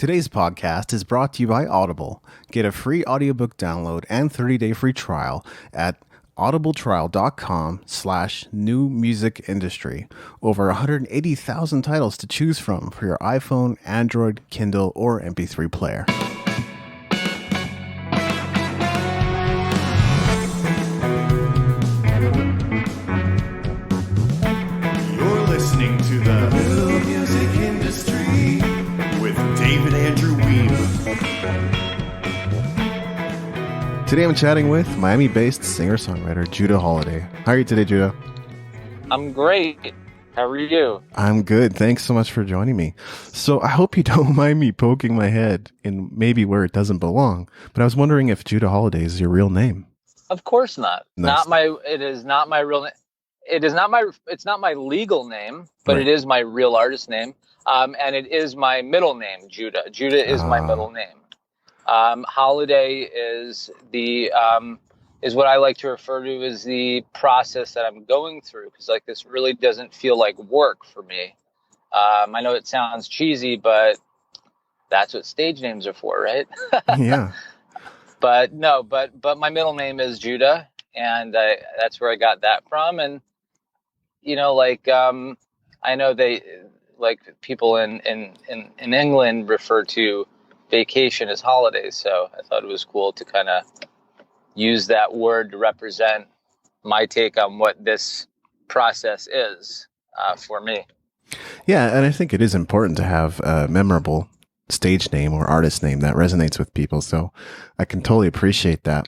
Today's podcast is brought to you by Audible. Get a free audiobook download and 30-day free trial at audibletrial.com/new music industry. Over 180,000 titles to choose from for your iPhone, Android, Kindle, or MP3 player. You're listening to the New Music Industry with David Andrew Weave. Today I'm chatting with Miami-based singer-songwriter Judah Holiday. How are you today, Judah? I'm great. How are you? I'm good. Thanks so much for joining me. So I hope you don't mind me poking my head in maybe where it doesn't belong, but I was wondering if Judah Holiday is your real name. Of course not. Nice. It is not my real name. It's not my legal name, but Right. It is my real artist name. And it is my middle name, Judah. Judah is my middle name. Holiday is is what I like to refer to as the process that I'm going through, because this really doesn't feel like work for me. I know it sounds cheesy, but that's what stage names are for, right? Yeah. But no, but my middle name is Judah, and that's where I got that from. And I know people in England refer to vacation as holidays, so I thought it was cool to kind of use that word to represent my take on what this process is for me. Yeah, and I think it is important to have a memorable stage name or artist name that resonates with people, so I can totally appreciate that.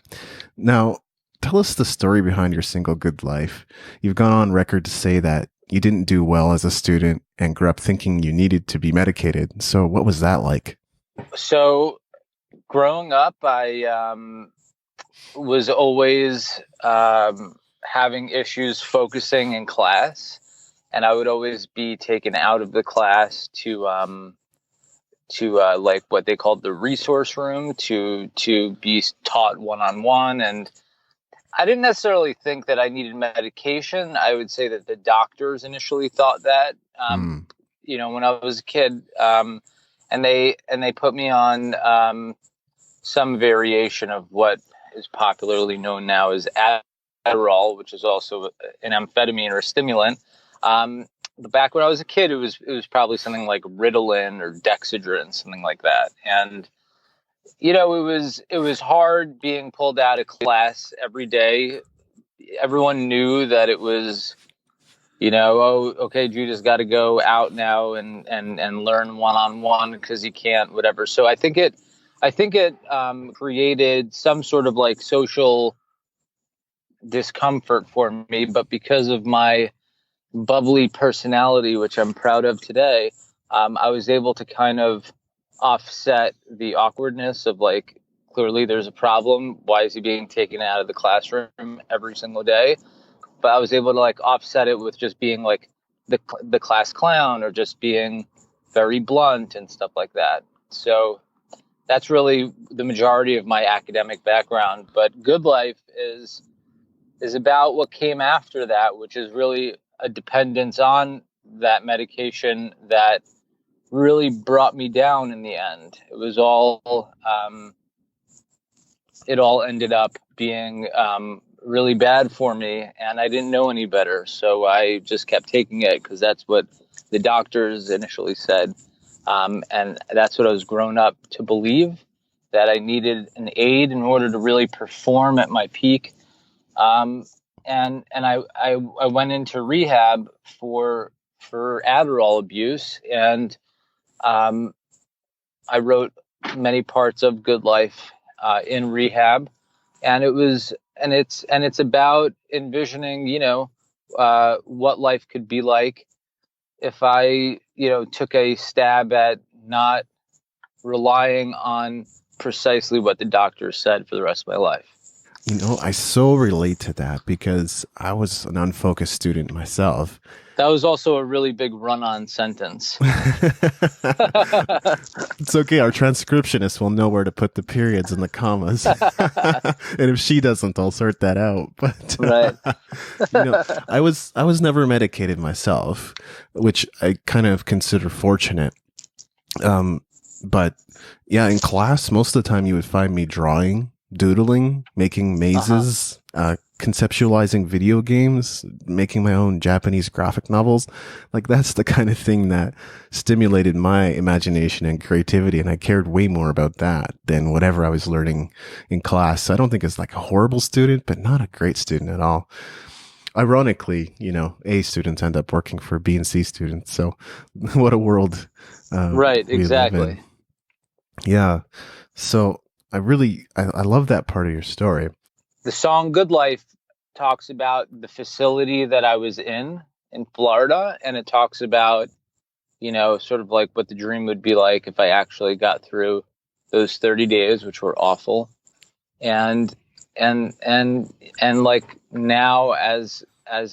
Now, tell us the story behind your single Good Life. You've gone on record to say that you didn't do well as a student and grew up thinking you needed to be medicated. So what was that like? So growing up, I was always having issues focusing in class, and I would always be taken out of the class to what they called the resource room to be taught one-on-one. And I didn't necessarily think that I needed medication. I would say that the doctors initially thought that, when I was a kid, and they put me on some variation of what is popularly known now as Adderall, which is also an amphetamine or a stimulant. But back when I was a kid, it was probably something like Ritalin or Dexedrine, something like that. And it was hard being pulled out of class every day. Everyone knew that it was, okay, Judah's got to go out now and learn one-on-one because he can't, whatever. So I think it created some sort of social discomfort for me. But because of my bubbly personality, which I'm proud of today, I was able to kind of offset the awkwardness of clearly there's a problem. Why is he being taken out of the classroom every single day? But I was able to offset it with just being the class clown, or just being very blunt and stuff like that. So that's really the majority of my academic background. But Good Life is about what came after that, which is really a dependence on that medication that really brought me down in the end. It was all, it all ended up being really bad for me, and I didn't know any better. So I just kept taking it because that's what the doctors initially said. And that's what I was grown up to believe, that I needed an aid in order to really perform at my peak. And I went into rehab for Adderall abuse, and I wrote many parts of Good Life in rehab, and it's about envisioning, what life could be like if I, took a stab at not relying on precisely what the doctor said for the rest of my life. I so relate to that because I was an unfocused student myself. That was also a really big run-on sentence. It's okay. Our transcriptionist will know where to put the periods and the commas. And if she doesn't, I'll sort that out. But right. I was never medicated myself, which I kind of consider fortunate. But yeah, in class, most of the time you would find me drawing, doodling, making mazes, conceptualizing video games, making my own Japanese graphic novels. Like that's the kind of thing that stimulated my imagination and creativity. And I cared way more about that than whatever I was learning in class. So I don't think it's like a horrible student, but not a great student at all. Ironically, A students end up working for B and C students. So what a world Right, we live in. exactly. Yeah. So I love that part of your story. The song Good Life talks about the facility that I was in Florida, and it talks about, sort of like what the dream would be like if I actually got through those 30 days, which were awful. And like now as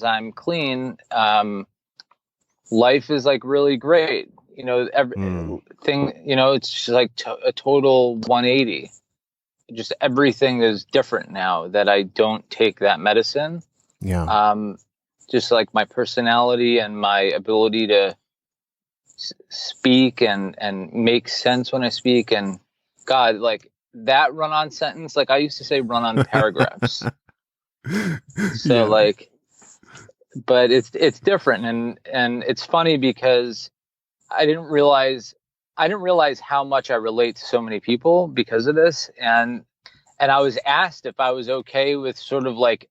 I'm clean, life is like really great. Everything, it's just like a total 180. Just everything is different now that I don't take that medicine. Yeah. Just like my personality and my ability to speak and make sense when I speak, and God, like that run-on sentence, like I used to say run-on paragraphs. So Yeah. like, but it's different, and it's funny because I didn't realize how much I relate to so many people because of this. And I was asked if I was okay with sort of like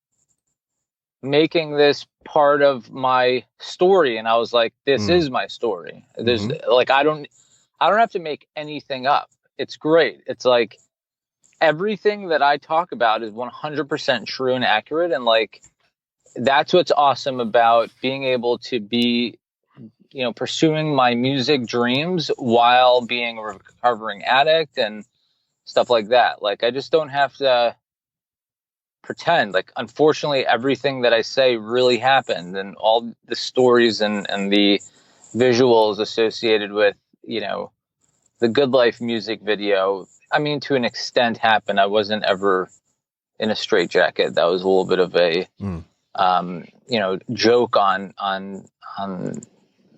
making this part of my story. And I was like, this is my story. There's like, I don't have to make anything up. It's great. It's like everything that I talk about is 100% true and accurate. And like, that's what's awesome about being able to be, pursuing my music dreams while being a recovering addict and stuff like that. Like, I just don't have to pretend. Like, unfortunately, everything that I say really happened, and all the stories and the visuals associated with, the Good Life music video, I mean, to an extent happened. I wasn't ever in a straitjacket. That was a little bit of a, joke on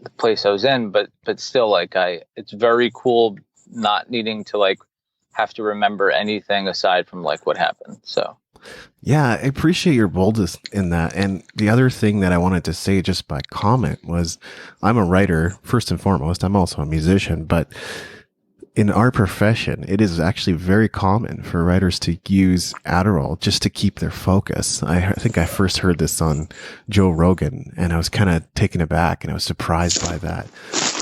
the place I was in, but still, like, it's very cool not needing to like have to remember anything aside from like what happened. So yeah, I appreciate your boldness in that. And the other thing that I wanted to say just by comment was I'm a writer first and foremost. I'm also a musician, but in our profession, it is actually very common for writers to use Adderall just to keep their focus. I think I first heard this on Joe Rogan, and I was kind of taken aback, and I was surprised by that.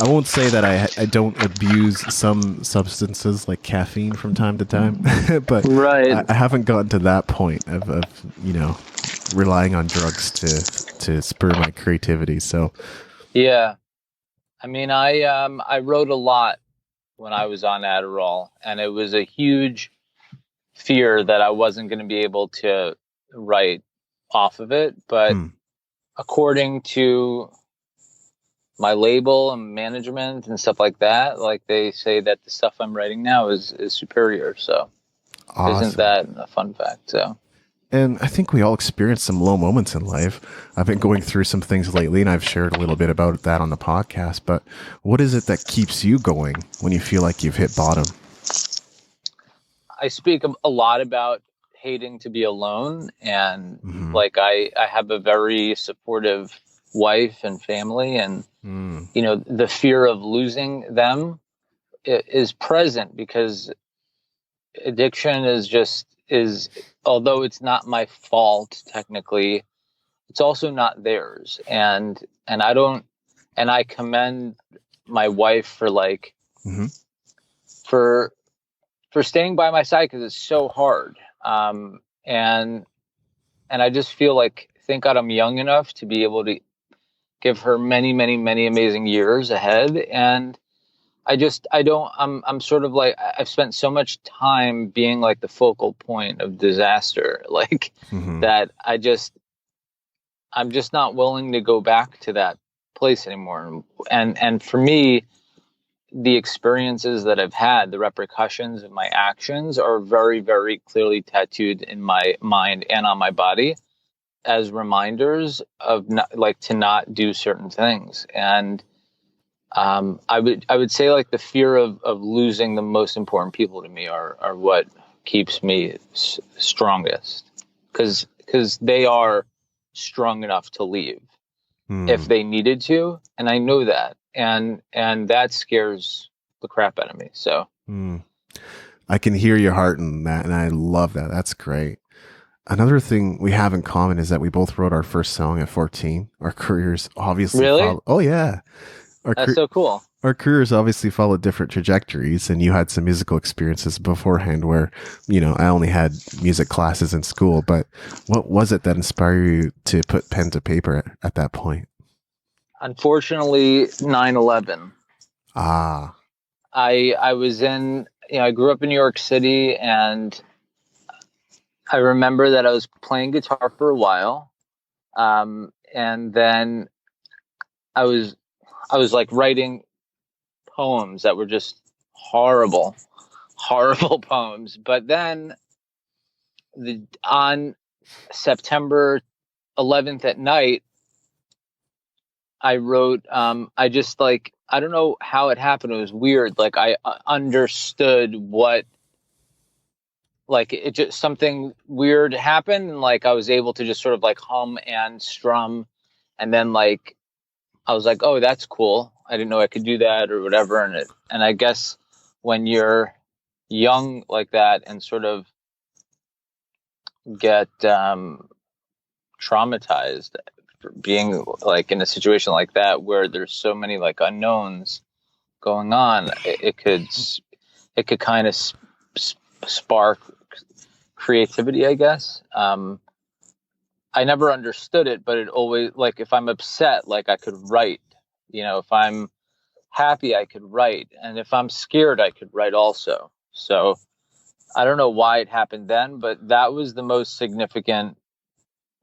I won't say that I don't abuse some substances like caffeine from time to time, but right. I haven't gotten to that point of relying on drugs to spur my creativity. So yeah, I mean, I wrote a lot when I was on Adderall, and it was a huge fear that I wasn't going to be able to write off of it. But according to my label and management and stuff like that, like they say that the stuff I'm writing now is superior. So awesome. Isn't that a fun fact? So. And I think we all experience some low moments in life. I've been going through some things lately, and I've shared a little bit about that on the podcast. But what is it that keeps you going when you feel like you've hit bottom? I speak a lot about hating to be alone. And like I have a very supportive wife and family. And, the fear of losing them is present because addiction is although it's not my fault technically, it's also not theirs. And I commend my wife for like for staying by my side, because it's so hard. And I just feel like, thank God I'm young enough to be able to give her many, many, many amazing years ahead. And I'm sort of like, I've spent so much time being like the focal point of disaster, like that I'm just not willing to go back to that place anymore. And for me, the experiences that I've had, the repercussions of my actions are very, very clearly tattooed in my mind and on my body as reminders of to not do certain things. And I would say like the fear of losing the most important people to me are what keeps me strongest, because they are strong enough to leave if they needed to, and I know that, and that scares the crap out of me. So I can hear your heart in that, and I love that. That's great. Another thing we have in common is that we both wrote our first song at 14. Our careers obviously really, oh yeah. that's so cool. Our careers obviously followed different trajectories, and you had some musical experiences beforehand where, I only had music classes in school, but what was it that inspired you to put pen to paper at that point? Unfortunately, 9/11. Ah, I was in, I grew up in New York City, and I remember that I was playing guitar for a while, and then I was like writing poems that were just horrible, horrible poems. But then on September 11th at night, I wrote, I just like, I don't know how it happened. It was weird. Like I understood what, like it just, something weird happened. And like, I was able to just sort of like hum and strum. And then like, I was like, oh, that's cool. I didn't know I could do that or whatever. And I guess when you're young like that and sort of get traumatized for being like in a situation like that where there's so many like unknowns going on, it could kind of spark creativity, I guess. I never understood it, but it always, like, if I'm upset, like I could write, if I'm happy, I could write. And if I'm scared, I could write also. So I don't know why it happened then, but that was the most significant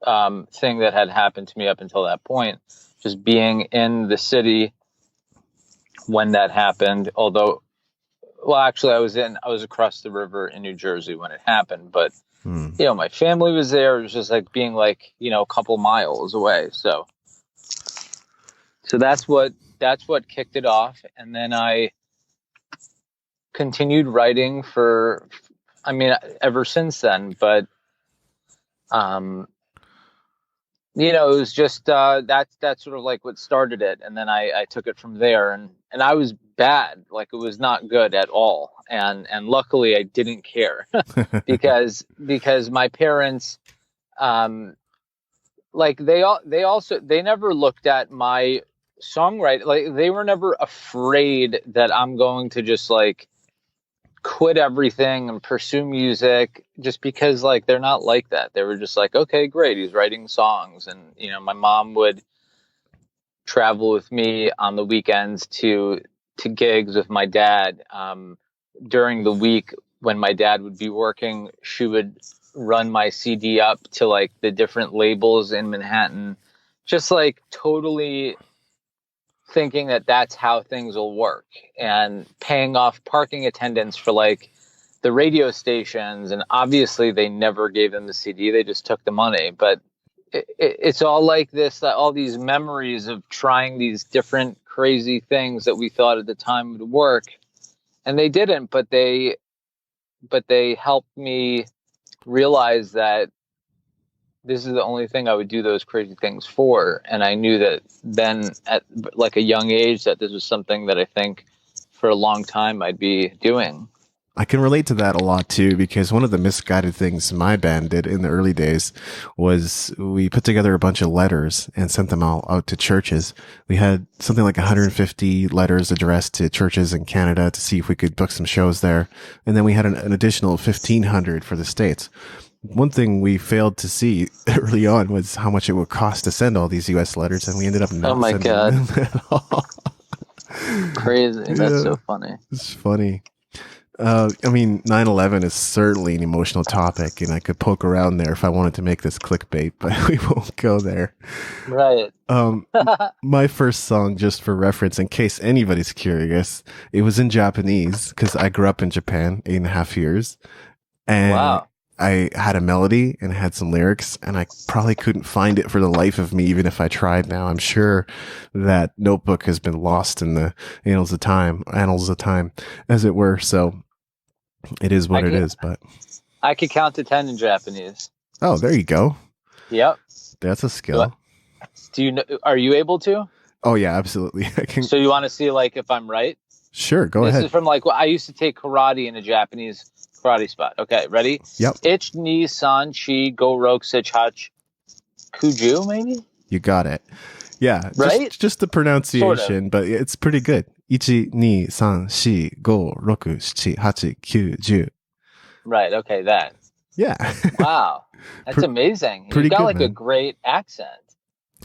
thing that had happened to me up until that point. Just being in the city when that happened, although, well, actually I was across the river in New Jersey when it happened, but my family was there. It was just like being like, a couple miles away. So that's what kicked it off. And then I continued writing ever since then. But, it was just, that's sort of like what started it. And then I took it from there, and I was bad. Like it was not good at all. And luckily I didn't care because my parents, like they never looked at my songwriting. Like they were never afraid that I'm going to just like quit everything and pursue music, just because like they're not like that. They were just like, okay, great, he's writing songs. And my mom would travel with me on the weekends to gigs with my dad. During the week when my dad would be working, she would run my CD up to like the different labels in Manhattan, just like totally thinking that that's how things will work, and paying off parking attendants for like the radio stations. And obviously they never gave them the CD. They just took the money. But it's all like this, all these memories of trying these different crazy things that we thought at the time would work, and they didn't, but they helped me realize that this is the only thing I would do those crazy things for. And I knew that then at like a young age that this was something that I think for a long time I'd be doing. I can relate to that a lot too, because one of the misguided things my band did in the early days was we put together a bunch of letters and sent them all out to churches. We had something like 150 letters addressed to churches in Canada to see if we could book some shows there. And then we had an additional 1,500 for the States. One thing we failed to see early on was how much it would cost to send all these US letters, and we ended up not sending them at all. Crazy. That's so funny. It's funny. 9/11 is certainly an emotional topic, and I could poke around there if I wanted to make this clickbait, but we won't go there. Right. My first song, just for reference, in case anybody's curious, it was in Japanese because I grew up in Japan 8.5 years. And wow. I had a melody and had some lyrics, and I probably couldn't find it for the life of me, even if I tried now. I'm sure that notebook has been lost in the annals of time, as it were. So it is what it is, but I could count to 10 in Japanese. oh, there you go. Yep. That's a skill. Do you know, are you able to? Oh yeah, absolutely. I can. So you want to see like if I'm right? Sure, go ahead. This is from like, I used to take karate in a Japanese karate spot. Okay, ready? Yep. Ich ni san chi go roku sech hach kuju, maybe? You got it. Yeah, right? Just the pronunciation, but it's pretty good. Ichi, ni, san, shi, go, roku, shichi, hachi, kyu, ju. Right, okay, that. Yeah. Wow. That's amazing. Pretty You've got good, like man. a great accent.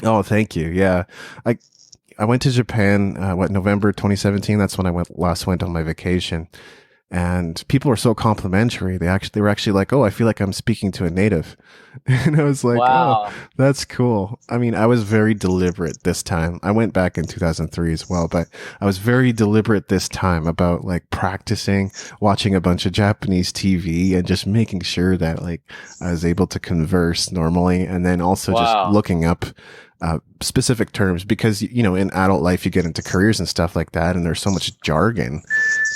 Oh, thank you. Yeah. I went to Japan, November 2017. That's when I last went on my vacation. And people were so complimentary. They were actually like, "Oh, I feel like I'm speaking to a native." And I was like, wow. "Oh, that's cool." I mean, I was very deliberate this time. I went back in 2003 as well, but I was very deliberate this time about like practicing, watching a bunch of Japanese TV and just making sure that like I was able to converse normally, and then also just looking up specific terms, because you know, in adult life you get into careers and stuff like that, and there's so much jargon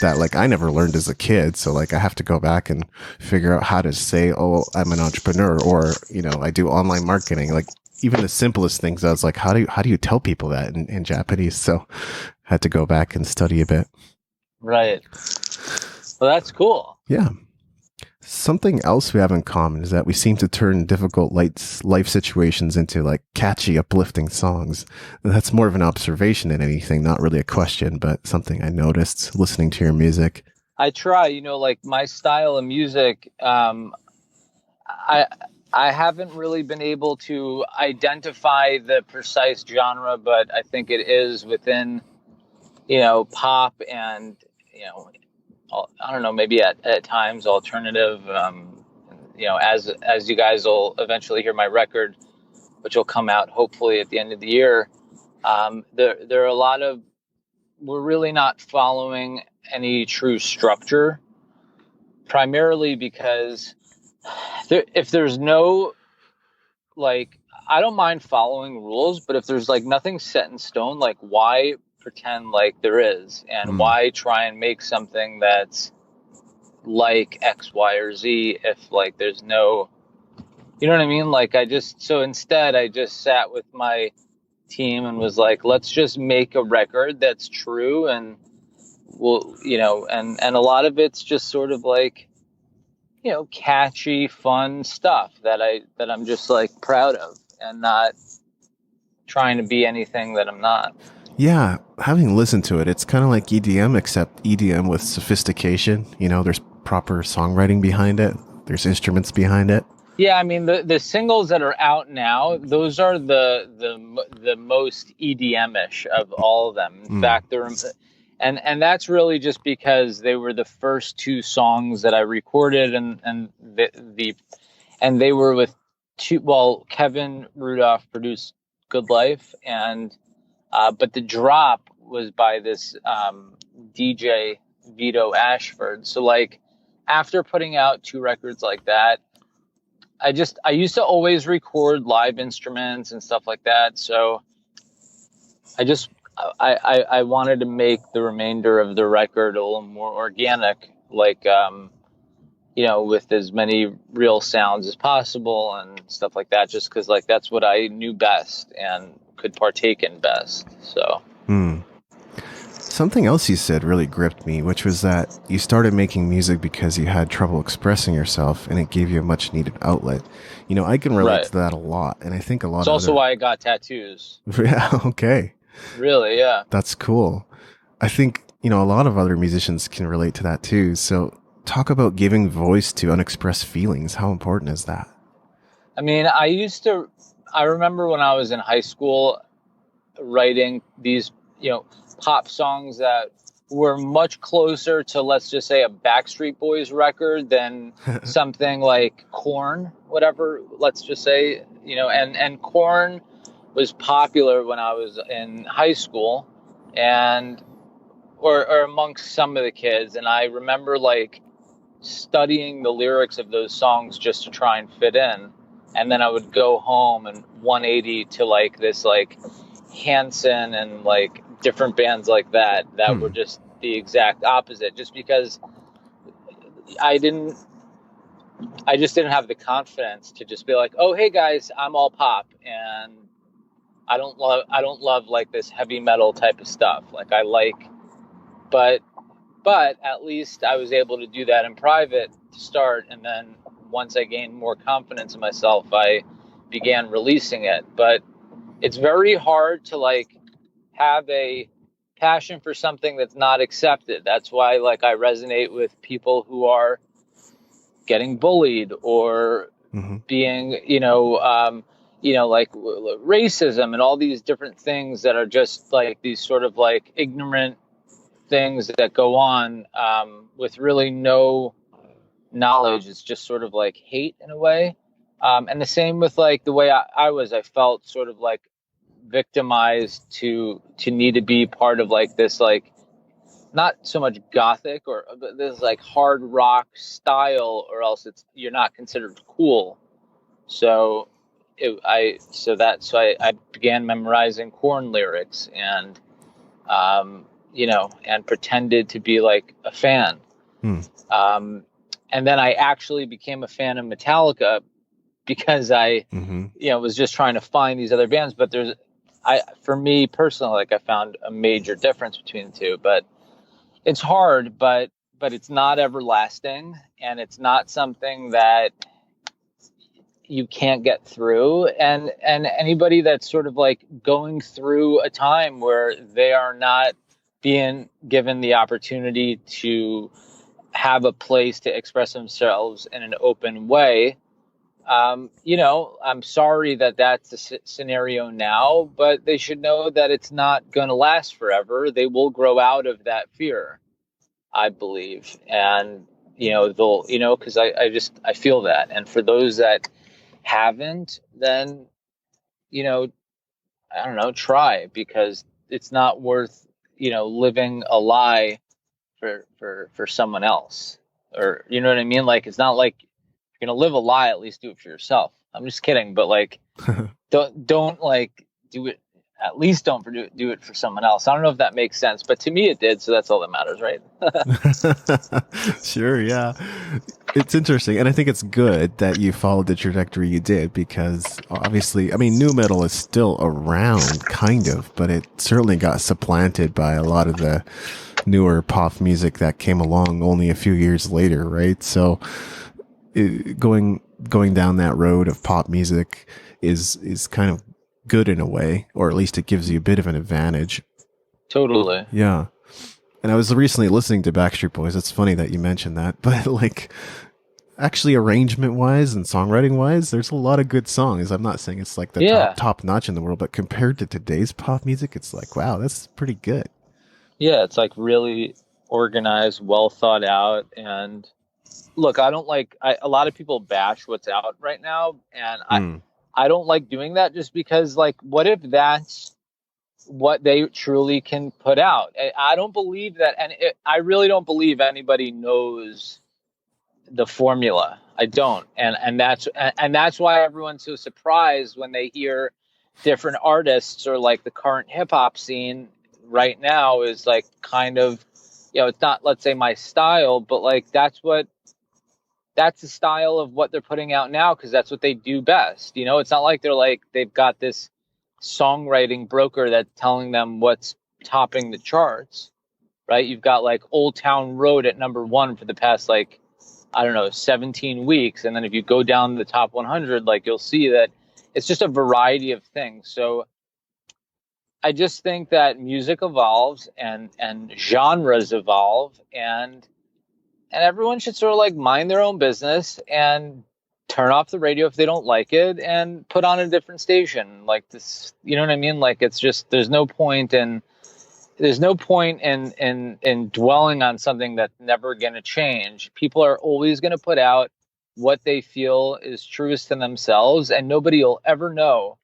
that like I never learned as a kid. So like I have to go back and figure out how to say, "Oh, I'm an entrepreneur," or you know, I do online marketing. Like even the simplest things, I was like, how do you tell people that in Japanese? So I had to go back and study a bit. Right. Well, that's cool. Yeah. Something else we have in common is that we seem to turn difficult life situations into like catchy, uplifting songs. That's more of an observation than anything, not really a question, but something I noticed listening to your music. I try, you know, like my style of music, I haven't really been able to identify the precise genre, but I think it is within, you know, pop and, you know, I don't know, maybe at times alternative, you know, as you guys will eventually hear my record, which will come out hopefully at the end of the year. There are a lot of, we're really not following any true structure, primarily because if there's no, like, I don't mind following rules, but if there's like nothing set in stone, like why pretend like there is, and why try and make something that's like X, Y, or Z if like there's no, you know what I mean? Like instead I just sat with my team and was like, let's just make a record that's true, and we'll, you know, and a lot of it's just sort of like, you know, catchy, fun stuff that I'm just like proud of, and not trying to be anything that I'm not. Yeah, having listened to it, it's kind of like EDM, except EDM with sophistication. You know, there's proper songwriting behind it. There's instruments behind it. Yeah, I mean the singles that are out now, those are the most EDM-ish of all of them. In fact, and that's really just because they were the first two songs that I recorded, and they were with Kevin Rudolph produced Good Life, and but the drop was by this DJ Vito Ashford. So like after putting out two records like that, I used to always record live instruments and stuff like that. So I wanted to make the remainder of the record a little more organic, like, you know, with as many real sounds as possible and stuff like that, just because like that's what I knew best and could partake in best. So something else you said really gripped me, which was that you started making music because you had trouble expressing yourself, and it gave you a much needed outlet. You know, I can relate to that a lot, and I think a lot. It's also why I got tattoos. Yeah. Okay. Really? Yeah. That's cool. I think, you know, a lot of other musicians can relate to that too. So talk about giving voice to unexpressed feelings. How important is that? I mean, I remember when I was in high school writing these, you know, pop songs that were much closer to, let's just say, a Backstreet Boys record than something like Korn, whatever, let's just say, you know, and Korn was popular when I was in high school, and or amongst some of the kids. And I remember like studying the lyrics of those songs just to try and fit in. And then I would go home and 180 to like this like Hanson and like different bands like that were just the exact opposite, just because I just didn't have the confidence to just be like, oh, hey guys, I'm all pop and I don't love like this heavy metal type of stuff. Like I like, but at least I was able to do that in private to start. And then once I gained more confidence in myself, I began releasing it. But it's very hard to like have a passion for something that's not accepted. That's why like I resonate with people who are getting bullied or being, like racism and all these different things that are just like these sort of like ignorant things that go on with really no knowledge. It's just sort of like hate in a way. And the same with like the way I felt sort of like victimized to need to be part of like this, like not so much gothic or this like hard rock style, or else you're not considered cool. So I began memorizing Korn lyrics and and pretended to be like a fan. And then I actually became a fan of Metallica because I was just trying to find these other bands. But for me personally, like I found a major difference between the two. But it's hard, but it's not everlasting, and it's not something that you can't get through. And anybody that's sort of like going through a time where they are not being given the opportunity to have a place to express themselves in an open way, I'm sorry that that's the scenario now, but they should know that it's not going to last forever. They will grow out of that fear, I believe. And, because I feel that. And for those that haven't, then, I don't know, try, because it's not worth, living a lie for someone else. Or, you know what I mean? Like, it's not like, you're gonna live a lie, at least do it for yourself. I'm just kidding, but like don't like do it, at least don't do it for someone else. I don't know if that makes sense, but to me it did, so that's all that matters, right? Sure, yeah. It's interesting, and I think it's good that you followed the trajectory you did, because obviously, I mean, nu metal is still around, kind of, but it certainly got supplanted by a lot of the newer pop music that came along only a few years later, right? So going down that road of pop music is kind of good in a way, or at least it gives you a bit of an advantage. Totally. Yeah. And I was recently listening to Backstreet Boys. It's funny that you mentioned that, but like actually arrangement wise and songwriting wise, there's a lot of good songs. I'm not saying it's like the top notch in the world, but compared to today's pop music, it's like, wow, that's pretty good. Yeah. It's like really organized, well thought out. And look, I don't like, a lot of people bash what's out right now. And I don't like doing that, just because like, what if that's what they truly can put out? I don't believe that. And I really don't believe anybody knows the formula. I don't. And that's why everyone's so surprised when they hear different artists, or like the current hip hop scene right now is like kind of, it's not, let's say, my style, but like that's the style of what they're putting out now, because that's what they do best. It's not like they've got this songwriting broker that's telling them what's topping the charts, right? You've got like Old Town Road at #1 for the past, like, I don't know, 17 weeks. And then if you go down the top 100, like, you'll see that it's just a variety of things. So I just think that music evolves and genres evolve, and everyone should sort of like mind their own business and turn off the radio if they don't like it and put on a different station. Like this, you know what I mean? Like, it's just, there's no point in dwelling on something that's never going to change. People are always going to put out what they feel is truest to themselves, and nobody will ever know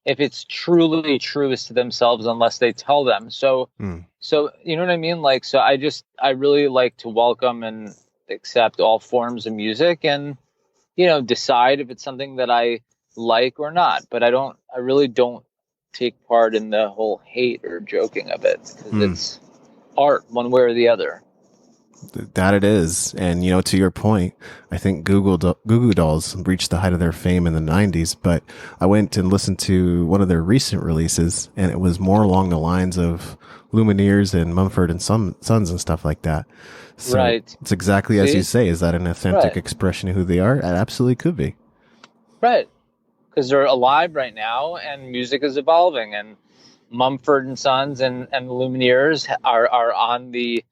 if it's truly truest to themselves unless they tell them. So you know what I mean? Like, so I really like to welcome and accept all forms of music and, decide if it's something that I like or not. But I really don't take part in the whole hate or joking of it, because it's art one way or the other. That it is. And, to your point, I think Goo Goo Dolls reached the height of their fame in the 90s, but I went and listened to one of their recent releases, and it was more along the lines of Lumineers and Mumford and Sons and stuff like that. So Right. it's exactly as you say. Is that an authentic expression of who they are? It absolutely could be. Right. Because they're alive right now, and music is evolving, and Mumford and Sons and the Lumineers are on the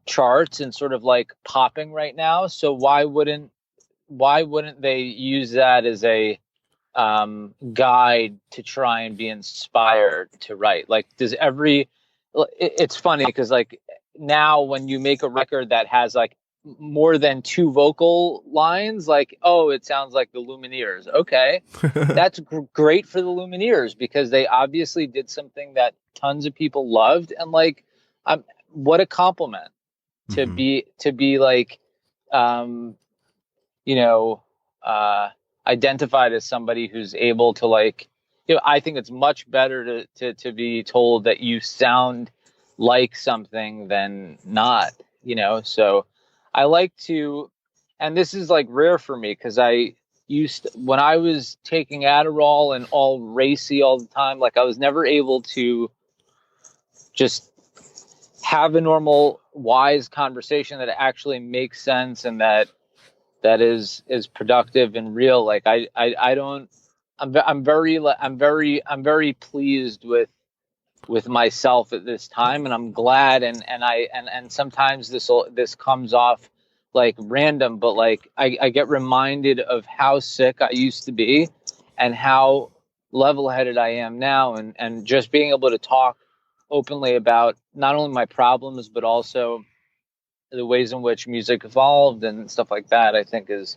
charts and sort of like popping right now. So why wouldn't they use that as a guide to try and be inspired to write? Like, it's funny because like now when you make a record that has like more than two vocal lines, like, oh, it sounds like the Lumineers. Okay, that's great for the Lumineers, because they obviously did something that tons of people loved, and like, what a compliment to be like, identified as somebody who's able to like, I think it's much better to be told that you sound like something than not, so I like to, and this is like rare for me, because when I was taking Adderall and all racy all the time, like I was never able to just have a normal, wise conversation that actually makes sense and that is productive and real. Like I don't, I'm very pleased with myself at this time, and I'm glad, and sometimes this comes off like random, but like I get reminded of how sick I used to be and how level-headed I am now, and just being able to talk openly about not only my problems but also the ways in which music evolved and stuff like that, I think is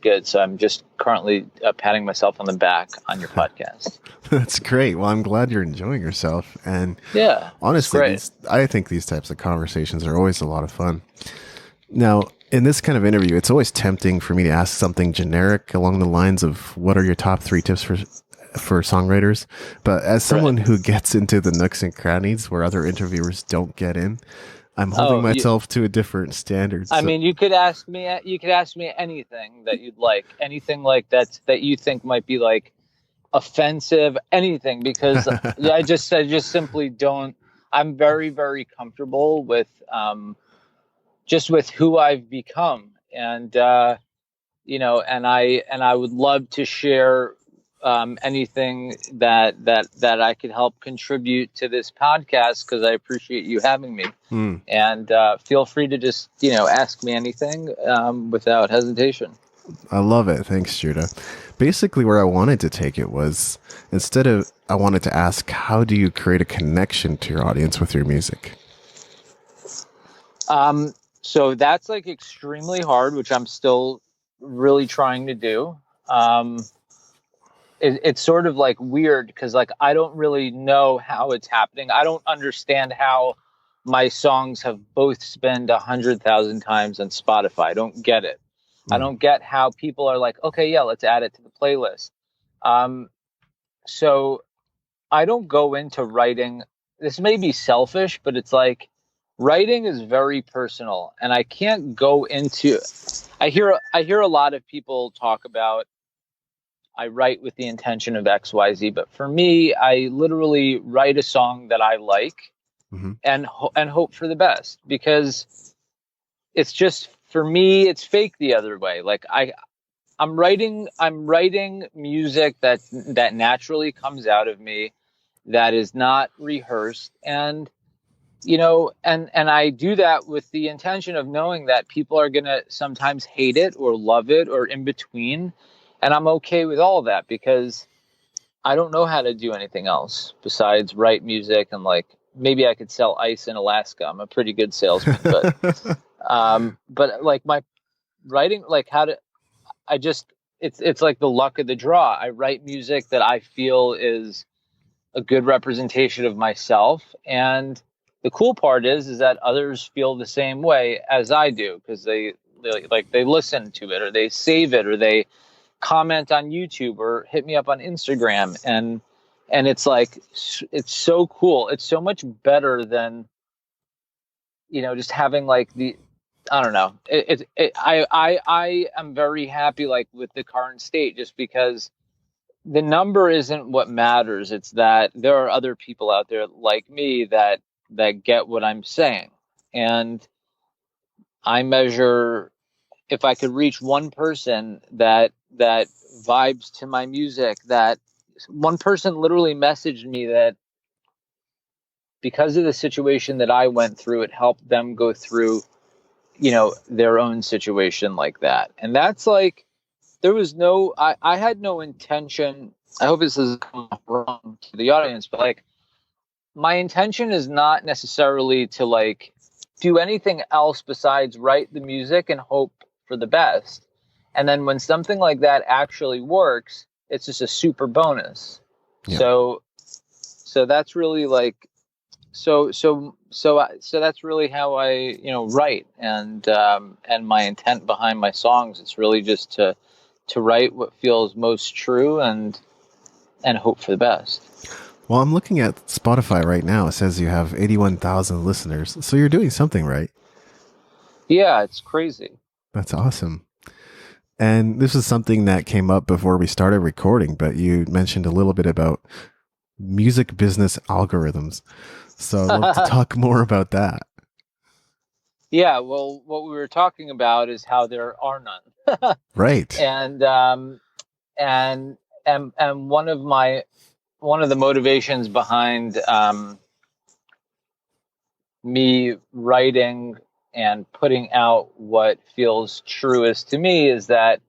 good. So I'm just currently patting myself on the back on your podcast. That's great. Well, I'm glad you're enjoying yourself. And yeah, honestly, I think these types of conversations are always a lot of fun. Now, in this kind of interview, it's always tempting for me to ask something generic along the lines of what are your top 3 tips for songwriters. But as someone who gets into the nooks and crannies where other interviewers don't get in, I'm holding myself to a different standard. I mean, you could ask me anything that you'd like, anything like that you think might be like offensive, anything, because I just simply don't. I'm very, very comfortable with just with who I've become, and and I would love to share anything that I could help contribute to this podcast, because I appreciate you having me. And feel free to just ask me anything without hesitation. I love it. Thanks, Judah. Basically, where I wanted to take it was, I wanted to ask, how do you create a connection to your audience with your music? So that's like extremely hard, which I'm still really trying to do. It's sort of like weird, because like I don't really know how it's happening. I don't understand how my songs have both been 100,000 times on Spotify. I don't get it. I don't get how people are like, okay, yeah, let's add it to the playlist. So I don't go into writing. This may be selfish, but it's like writing is very personal, and I can't go into. I hear a lot of people talk about, I write with the intention of XYZ, but for me, I literally write a song that I like and hope for the best, because it's just, for me, it's fake the other way. Like I'm writing music that naturally comes out of me, that is not rehearsed, and and I do that with the intention of knowing that people are gonna sometimes hate it or love it or in between. And I'm okay with all that, because I don't know how to do anything else besides write music, and like maybe I could sell ice in Alaska. I'm a pretty good salesman, but like my writing, like it's like the luck of the draw. I write music that I feel is a good representation of myself, and the cool part is that others feel the same way as I do, because they like they listen to it or they save it or they comment on YouTube or hit me up on Instagram, and it's like it's so cool. It's so much better than just having like I don't know. I am very happy like with the current state, just because the number isn't what matters. It's that there are other people out there like me that get what I'm saying, and I measure if I could reach one person that vibes to my music. That one person literally messaged me that because of the situation that I went through, it helped them go through, their own situation like that. And that's like, there was I had no intention. I hope this is wrong to the audience, but like, my intention is not necessarily to like do anything else besides write the music and hope for the best. And then when something like that actually works, it's just a super bonus. Yeah. So that's really like, so that's really how I, write, and my intent behind my songs. It's really just to write what feels most true and hope for the best. Well, I'm looking at Spotify right now. It says you have 81,000 listeners. So you're doing something right. Yeah, it's crazy. That's awesome. And this is something that came up before we started recording, but you mentioned a little bit about music business algorithms. So I'd love to talk more about that. Yeah, well, what we were talking about is how there are none. Right. And one of the motivations behind me writing and putting out what feels truest to me is that,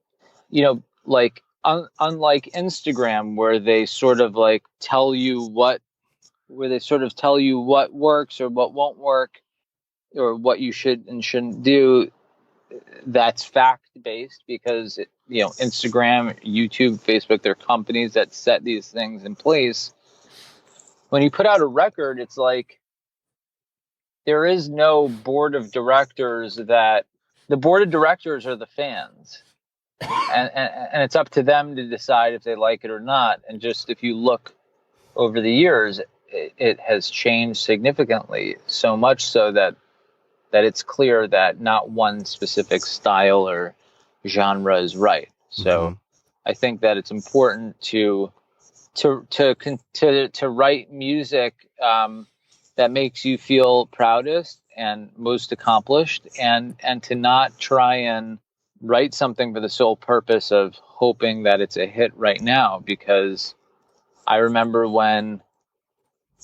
like unlike Instagram, where they sort of like tell you what works or what won't work or what you should and shouldn't do. That's fact based, because Instagram, YouTube, Facebook, they're companies that set these things in place. When you put out a record, it's like there is no board of directors. That the board of directors are the fans, and it's up to them to decide if they like it or not. And just if you look over the years, it has changed significantly, so much so that it's clear that not one specific style or genre is right. So I think that it's important to write music that makes you feel proudest and most accomplished, and to not try and write something for the sole purpose of hoping that it's a hit right now. Because I remember when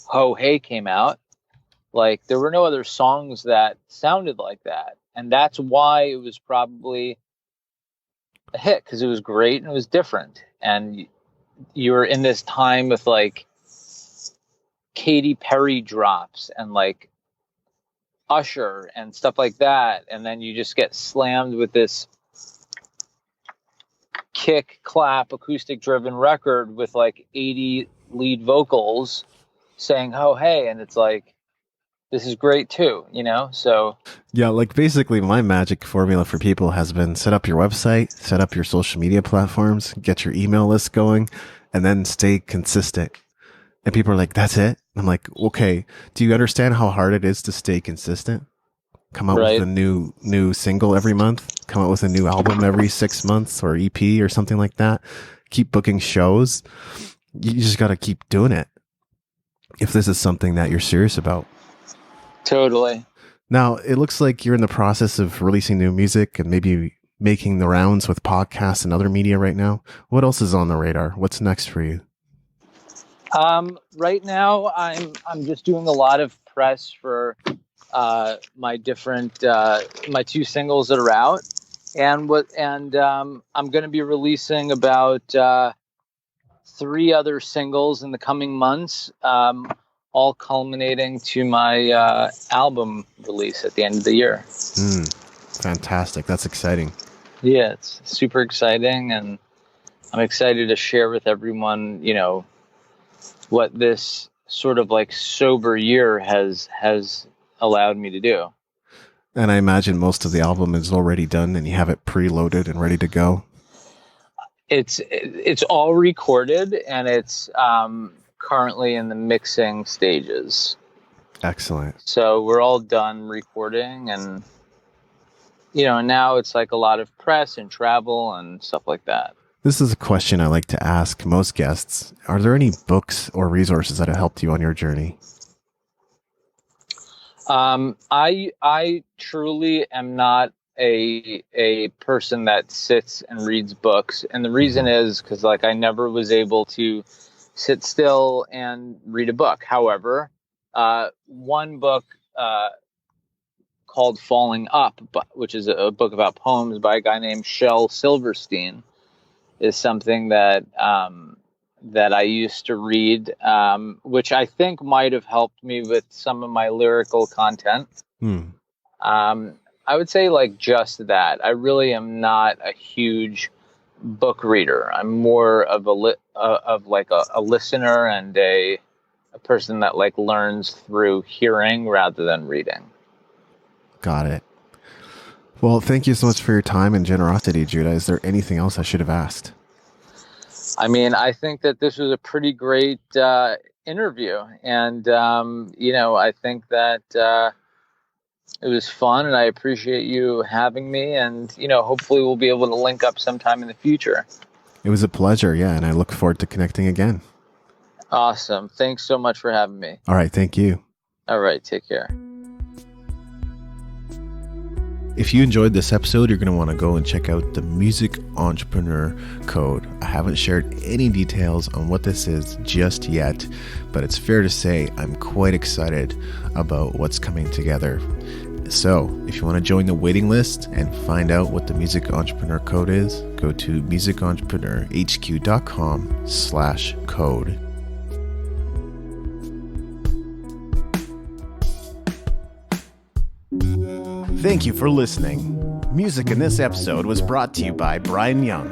Ho Hey came out, like there were no other songs that sounded like that. And that's why it was probably a hit, because it was great and it was different. And you were in this time with like Katy Perry drops and like Usher and stuff like that. And then you just get slammed with this kick clap acoustic driven record with like 80 lead vocals saying, "Oh, hey," and it's like, this is great too, so yeah, like basically my magic formula for people has been set up your website, set up your social media platforms, get your email list going, and then stay consistent. And people are like, that's it? I'm like, okay, do you understand how hard it is to stay consistent? Come out with a new single every month, come out with a new album every 6 months or EP or something like that. Keep booking shows. You just got to keep doing it if this is something that you're serious about. Totally. Now, it looks like you're in the process of releasing new music and maybe making the rounds with podcasts and other media right now. What else is on the radar? What's next for you? Right now, I'm just doing a lot of press for my different my two singles that are out, and I'm going to be releasing about 3 other singles in the coming months. All culminating to my album release at the end of the year. Fantastic. That's exciting. Yeah, it's super exciting, and I'm excited to share with everyone, what this sort of like sober year has allowed me to do. And I imagine most of the album is already done and you have it preloaded and ready to go. It's all recorded, and it's currently in the mixing stages. Excellent. So we're all done recording, and now it's like a lot of press and travel and stuff like that. This is a question I like to ask most guests. Are there any books or resources that have helped you on your journey? I truly am not a person that sits and reads books, and the reason is because I never was able to sit still and read a book. However, one book called Falling Up, which is a book about poems by a guy named Shel Silverstein, is something that I used to read, which I think might have helped me with some of my lyrical content. I would say just that. I really am not a huge book reader. I'm more of a listener and a person that learns through hearing rather than reading. Got it. Well, thank you so much for your time and generosity, Judah. Is there anything else I should have asked? I mean, I think that this was a pretty great interview, and I think that it was fun, and I appreciate you having me, and hopefully we'll be able to link up sometime in the future. It was a pleasure, yeah, and I look forward to connecting again. Awesome. Thanks so much for having me. All right, thank you. All right, take care. If you enjoyed this episode, you're going to want to go and check out the Music Entrepreneur Code. I haven't shared any details on what this is just yet, but it's fair to say I'm quite excited about what's coming together. So if you want to join the waiting list and find out what the Music Entrepreneur Code is, go to musicentrepreneurhq.com/code. Thank you for listening. Music in this episode was brought to you by Brian Young.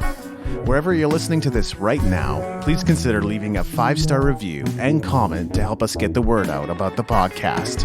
Wherever you're listening to this right now, please consider leaving a 5-star review and comment to help us get the word out about the podcast.